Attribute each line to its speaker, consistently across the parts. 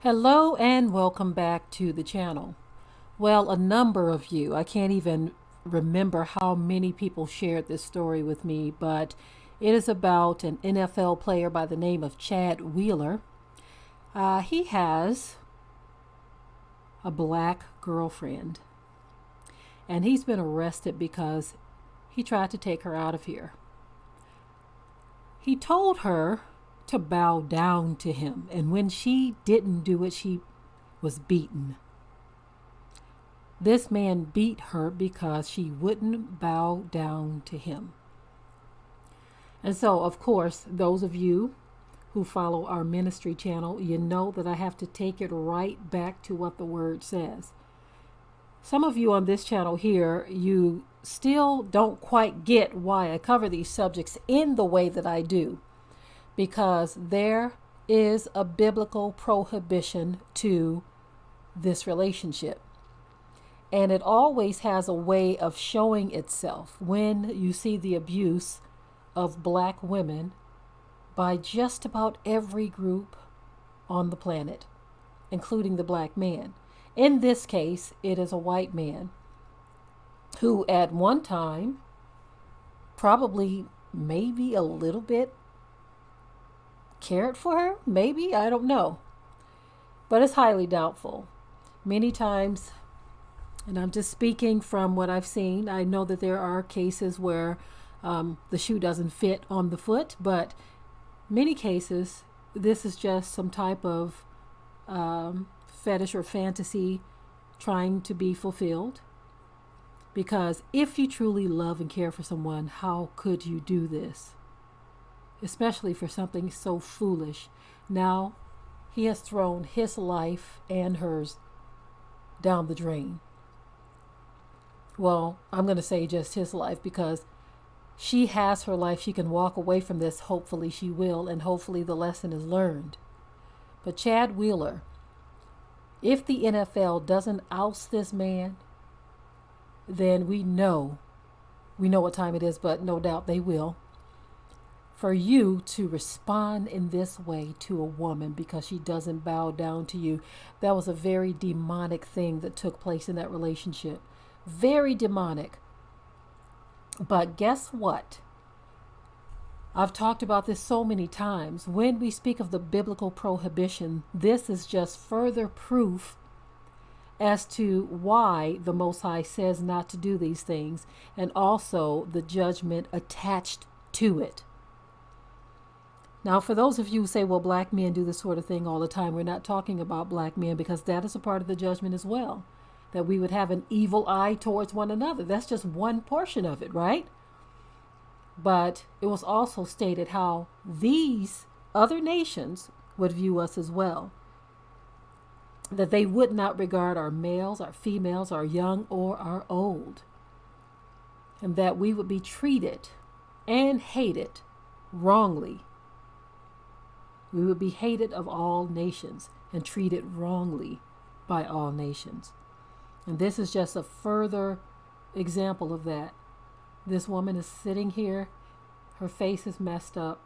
Speaker 1: Hello and welcome back to the channel. Well, a number of you, I can't even remember how many people shared this story with me, but it is about an NFL player by the name of Chad Wheeler. He has a black girlfriend, and he's been arrested because he tried to take her out of here. He told her to bow down to him, and when she didn't do it, she was beaten. This man beat her because she wouldn't bow down to him. And so, of course, those of you who follow our ministry channel, you know that I have to take it right back to what the word says. Some of you on this channel here, you still don't quite get why I cover these subjects in the way that I do, because there is a biblical prohibition to this relationship. And it always has a way of showing itself when you see the abuse of black women by just about every group on the planet, including the black man. In this case, it is a white man who at one time, probably maybe a little bit cared for her, maybe, I don't know. But it's highly doubtful. Many times, and I'm just speaking from what I've seen, I know that there are cases where the shoe doesn't fit on the foot, but many cases, this is just some type of fetish or fantasy trying to be fulfilled. Because if you truly love and care for someone, how could you do this? Especially for something so foolish. Now, he has thrown his life and hers down the drain. Well, I'm going to say just his life, because she has her life. She can walk away from this. Hopefully she will, and hopefully the lesson is learned. But Chad Wheeler, if the NFL doesn't oust this man, then we know what time it is, but no doubt they will. For you to respond in this way to a woman because she doesn't bow down to you, that was a very demonic thing that took place in that relationship. Very demonic. But guess what? I've talked about this so many times. When we speak of the biblical prohibition, this is just further proof as to why the Most High says not to do these things, and also the judgment attached to it. Now, for those of you who say, well, black men do this sort of thing all the time, we're not talking about black men, because that is a part of the judgment as well, that we would have an evil eye towards one another. That's just one portion of it, right? But it was also stated how these other nations would view us as well, that they would not regard our males, our females, our young or our old, and that we would be treated and hated wrongly. We would be hated of all nations and treated wrongly by all nations. And this is just a further example of that. This woman is sitting here, her face is messed up,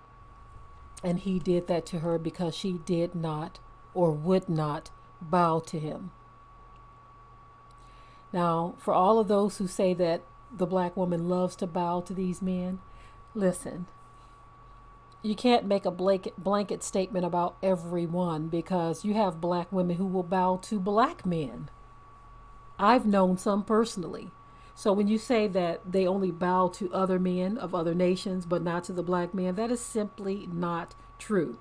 Speaker 1: and he did that to her because she did not or would not bow to him. Now, for all of those who say that the black woman loves to bow to these men, listen, you can't make a blanket statement about everyone, because you have black women who will bow to black men. I've known some personally. So when you say that they only bow to other men of other nations but not to the black man, that is simply not true.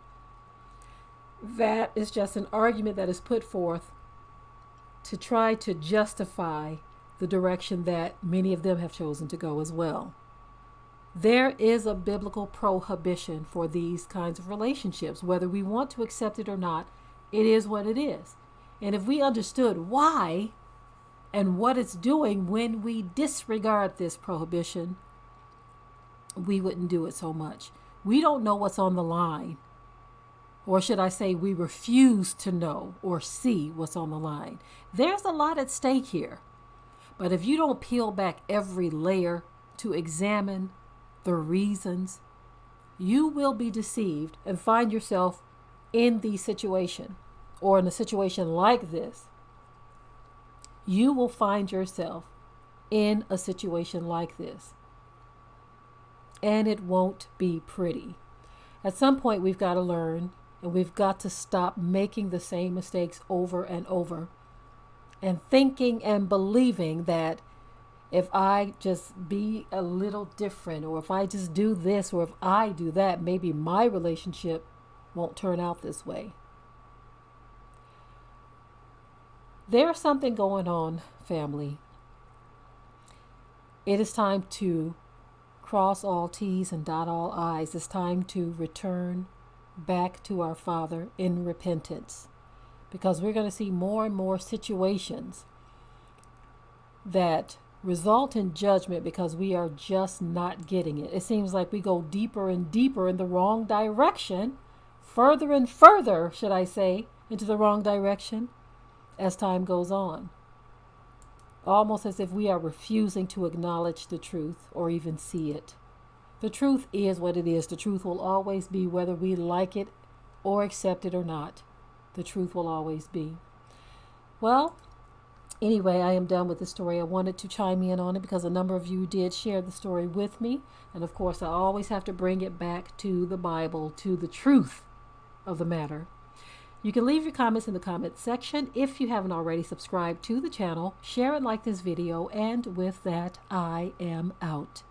Speaker 1: That is just an argument that is put forth to try to justify the direction that many of them have chosen to go as well. There is a biblical prohibition for these kinds of relationships. Whether we want to accept it or not, it is what it is. And if we understood why and what it's doing when we disregard this prohibition, we wouldn't do it so much. We don't know what's on the line. Or should I say, we refuse to know or see what's on the line. There's a lot at stake here. But if you don't peel back every layer to examine the reasons, you will be deceived and find yourself in the situation or in a situation like this, you will find yourself in a situation like this. And it won't be pretty. At some point, we've got to learn, and we've got to stop making the same mistakes over and over, and thinking and believing that if I just be a little different, or if I just do this, or if I do that, maybe my relationship won't turn out this way. There's something going on, family. It is time to cross all T's and dot all I's. It's time to return back to our Father in repentance, because we're going to see more and more situations that result in judgment because we are just not getting it. It seems like we go deeper and deeper in the wrong direction, further and further, should I say, into the wrong direction as time goes on. Almost as if we are refusing to acknowledge the truth or even see it. The truth is what it is. The truth will always be, whether we like it or accept it or not. The truth will always be. Well, anyway, I am done with the story. I wanted to chime in on it because a number of you did share the story with me. And of course, I always have to bring it back to the Bible, to the truth of the matter. You can leave your comments in the comment section. If you haven't already subscribed to the channel, share and like this video. And with that, I am out.